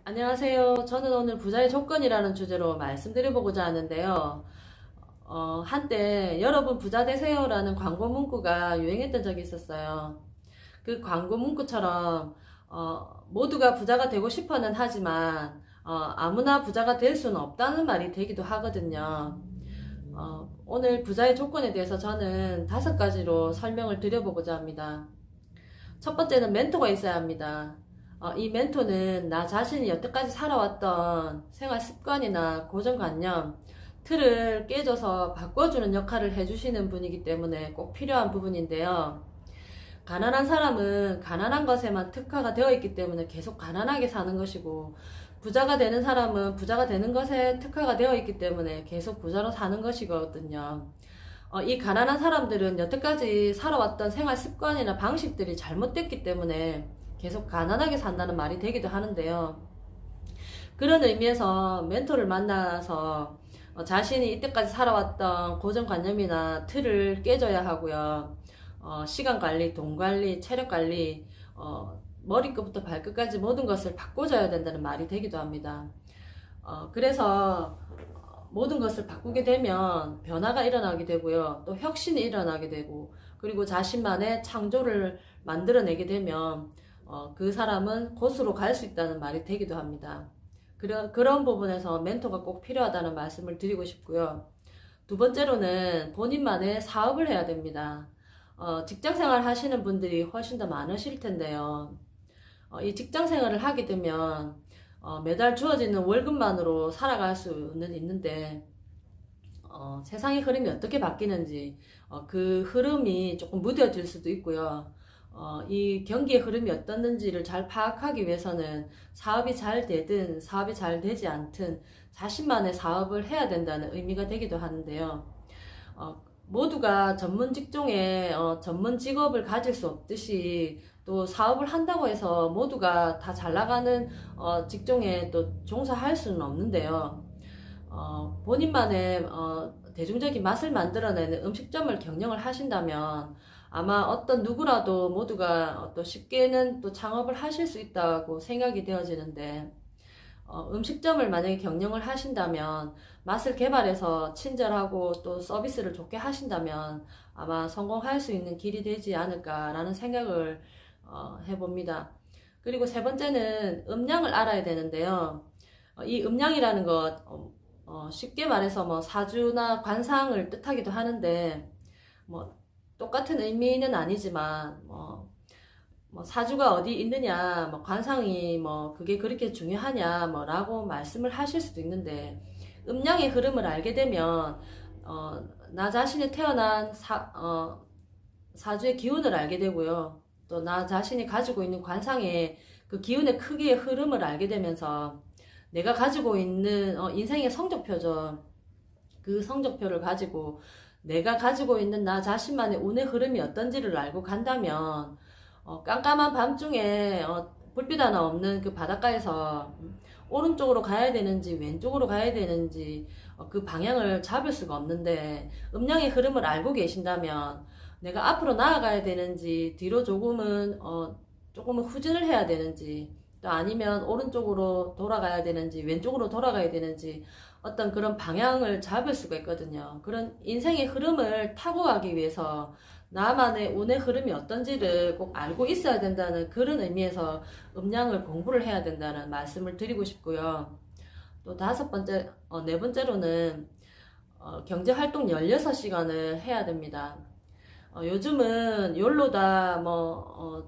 안녕하세요. 저는 오늘 부자의 조건이라는 주제로 말씀드려보고자 하는데요. 한때 여러분 부자 되세요라는 광고 문구가 유행했던 적이 있었어요. 그 광고 문구처럼 모두가 부자가 되고 싶어는 하지만 아무나 부자가 될 수는 없다는 말이 되기도 하거든요. 오늘 부자의 조건에 대해서 저는 5가지로 설명을 드려보고자 합니다. 첫 번째는 멘토가 있어야 합니다. 이 멘토는 나 자신이 여태까지 살아왔던 생활 습관이나 고정관념, 틀을 깨줘서 바꿔주는 역할을 해주시는 분이기 때문에 꼭 필요한 부분인데요. 가난한 사람은 가난한 것에만 특화가 되어 있기 때문에 계속 가난하게 사는 것이고, 부자가 되는 사람은 부자가 되는 것에 특화가 되어 있기 때문에 계속 부자로 사는 것이거든요. 이 가난한 사람들은 여태까지 살아왔던 생활 습관이나 방식들이 잘못됐기 때문에 계속 가난하게 산다는 말이 되기도 하는데요. 그런 의미에서 멘토를 만나서 자신이 이때까지 살아왔던 고정관념이나 틀을 깨줘야 하고요. 시간관리, 돈관리, 체력관리, 머리끝부터 발끝까지 모든 것을 바꿔줘야 된다는 말이 되기도 합니다. 그래서 모든 것을 바꾸게 되면 변화가 일어나게 되고요. 또 혁신이 일어나게 되고, 그리고 자신만의 창조를 만들어내게 되면 그 사람은 곳으로 갈 수 있다는 말이 되기도 합니다. 그런 부분에서 멘토가 꼭 필요하다는 말씀을 드리고 싶고요. 두 번째로는 본인만의 사업을 해야 됩니다. 직장생활 하시는 분들이 훨씬 더 많으실 텐데요. 이 직장생활을 하게 되면 매달 주어지는 월급만으로 살아갈 수는 있는데 세상의 흐름이 어떻게 바뀌는지 그 흐름이 조금 무뎌질 수도 있고요. 이 경기의 흐름이 어떻는지를 잘 파악하기 위해서는 사업이 잘 되든 사업이 잘 되지 않든 자신만의 사업을 해야 된다는 의미가 되기도 하는데요. 모두가 전문 직종에 전문 직업을 가질 수 없듯이 또 사업을 한다고 해서 모두가 다 잘 나가는 직종에 또 종사할 수는 없는데요. 본인만의 대중적인 맛을 만들어내는 음식점을 경영을 하신다면 아마 어떤 누구라도 모두가 또 쉽게는 또 창업을 하실 수 있다고 생각이 되어지는데, 음식점을 만약에 경영을 하신다면 맛을 개발해서 친절하고 또 서비스를 좋게 하신다면 아마 성공할 수 있는 길이 되지 않을까라는 생각을 해봅니다. 그리고 세 번째는 음량을 알아야 되는데요. 이 음량이라는 것 쉽게 말해서 뭐 사주나 관상을 뜻하기도 하는데, 뭐 똑같은 의미는 아니지만 뭐 사주가 어디 있느냐, 뭐 관상이 뭐 그게 그렇게 중요하냐 뭐라고 말씀을 하실 수도 있는데, 음양의 흐름을 알게 되면 나 자신이 태어난 사주의 기운을 알게 되고요. 또 나 자신이 가지고 있는 관상의 그 기운의 크기의 흐름을 알게 되면서 내가 가지고 있는 인생의 성적표죠. 그 성적표를 가지고 내가 가지고 있는 나 자신만의 운의 흐름이 어떤지를 알고 간다면 깜깜한 밤중에 불빛 하나 없는 그 바닷가에서 오른쪽으로 가야 되는지 왼쪽으로 가야 되는지 그 방향을 잡을 수가 없는데, 음량의 흐름을 알고 계신다면 내가 앞으로 나아가야 되는지 뒤로 조금은 후진을 해야 되는지, 또 아니면 오른쪽으로 돌아가야 되는지 왼쪽으로 돌아가야 되는지 어떤 그런 방향을 잡을 수가 있거든요. 그런 인생의 흐름을 타고 가기 위해서 나만의 운의 흐름이 어떤지를 꼭 알고 있어야 된다는 그런 의미에서 음량을 공부를 해야 된다는 말씀을 드리고 싶고요. 또 네 번째로는 경제활동 16시간을 해야 됩니다. 요즘은 욜로다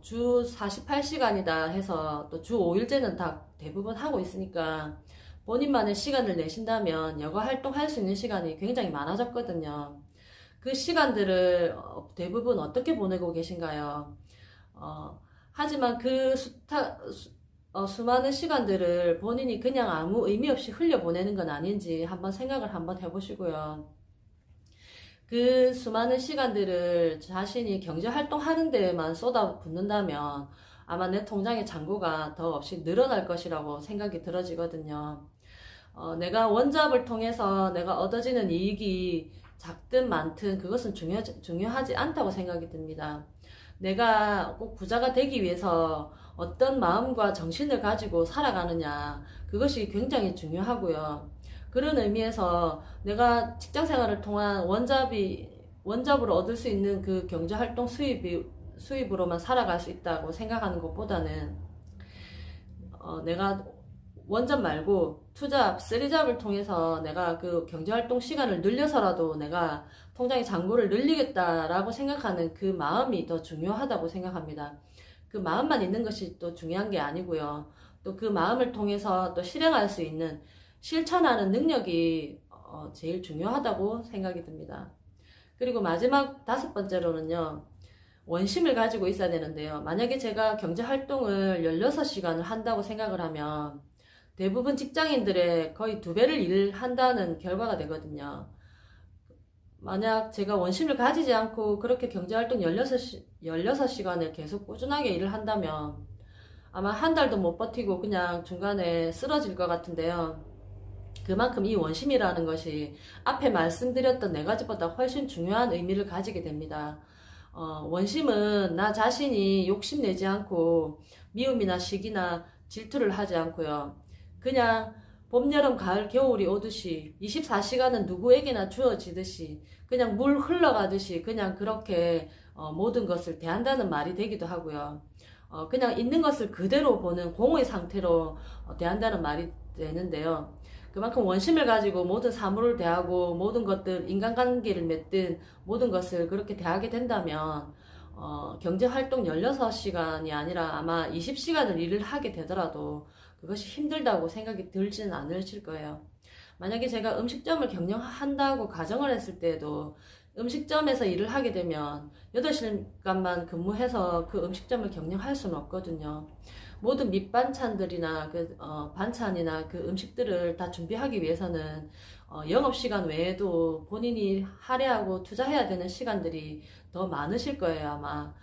주 48시간이다 해서 또 주 5일제는 다 대부분 하고 있으니까 본인만의 시간을 내신다면 여가 활동할 수 있는 시간이 굉장히 많아졌거든요. 그 시간들을 대부분 어떻게 보내고 계신가요? 하지만 그 수많은 시간들을 본인이 그냥 아무 의미 없이 흘려보내는 건 아닌지 한번 생각을 한번 해보시고요. 그 수많은 시간들을 자신이 경제활동 하는 데에만 쏟아붓는다면 아마 내 통장의 잔고가 더 없이 늘어날 것이라고 생각이 들어지거든요. 내가 원잡을 통해서 내가 얻어지는 이익이 작든 많든 그것은 중요하지 않다고 생각이 듭니다. 내가 꼭 부자가 되기 위해서 어떤 마음과 정신을 가지고 살아가느냐, 그것이 굉장히 중요하고요. 그런 의미에서 내가 직장생활을 통한 원잡으로 얻을 수 있는 그 경제활동 수입으로만 살아갈 수 있다고 생각하는 것보다는 내가 원잡 말고 투잡, 쓰리잡을 통해서 내가 그 경제활동 시간을 늘려서라도 내가 통장의 잔고를 늘리겠다라고 생각하는 그 마음이 더 중요하다고 생각합니다. 그 마음만 있는 것이 또 중요한 게 아니고요. 또 그 마음을 통해서 또 실행할 수 있는 실천하는 능력이 제일 중요하다고 생각이 듭니다. 그리고 마지막 5번째로는요. 원심을 가지고 있어야 되는데요. 만약에 제가 경제활동을 16시간을 한다고 생각을 하면 대부분 직장인들의 거의 2배를 일을 한다는 결과가 되거든요. 만약 제가 원심을 가지지 않고 그렇게 경제활동 16시간을 계속 꾸준하게 일을 한다면 아마 한 달도 못 버티고 그냥 중간에 쓰러질 것 같은데요. 그만큼 이 원심이라는 것이 앞에 말씀드렸던 4가지보다 훨씬 중요한 의미를 가지게 됩니다. 원심은 나 자신이 욕심내지 않고 미움이나 시기나 질투를 하지 않고요. 그냥 봄, 여름, 가을, 겨울이 오듯이 24시간은 누구에게나 주어지듯이 그냥 물 흘러가듯이 그냥 그렇게 모든 것을 대한다는 말이 되기도 하고요. 그냥 있는 것을 그대로 보는 공의 상태로 대한다는 말이 되는데요. 그만큼 원심을 가지고 모든 사물을 대하고 모든 것들, 인간관계를 맺든 모든 것을 그렇게 대하게 된다면 경제활동 16시간이 아니라 아마 20시간을 일을 하게 되더라도 그것이 힘들다고 생각이 들지는 않으실 거예요. 만약에 제가 음식점을 경영한다고 가정을 했을 때도 음식점에서 일을 하게 되면 8시간만 근무해서 그 음식점을 경영할 수는 없거든요. 모든 밑반찬들이나 반찬이나 그 음식들을 다 준비하기 위해서는 영업시간 외에도 본인이 할애하고 투자해야 되는 시간들이 더 많으실 거예요, 아마.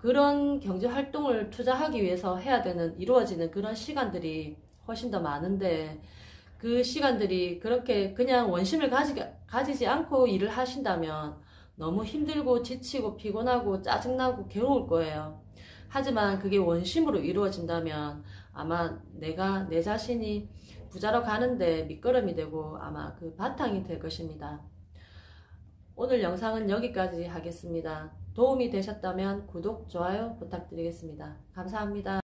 그런 경제활동을 투자하기 위해서 이루어지는 그런 시간들이 훨씬 더 많은데 그 시간들이 그렇게 그냥 원심을 가지지 않고 일을 하신다면 너무 힘들고 지치고 피곤하고 짜증나고 괴로울 거예요. 하지만 그게 원심으로 이루어진다면 아마 내 자신이 부자로 가는데 밑거름이 되고 아마 그 바탕이 될 것입니다. 오늘 영상은 여기까지 하겠습니다. 도움이 되셨다면 구독, 좋아요 부탁드리겠습니다. 감사합니다.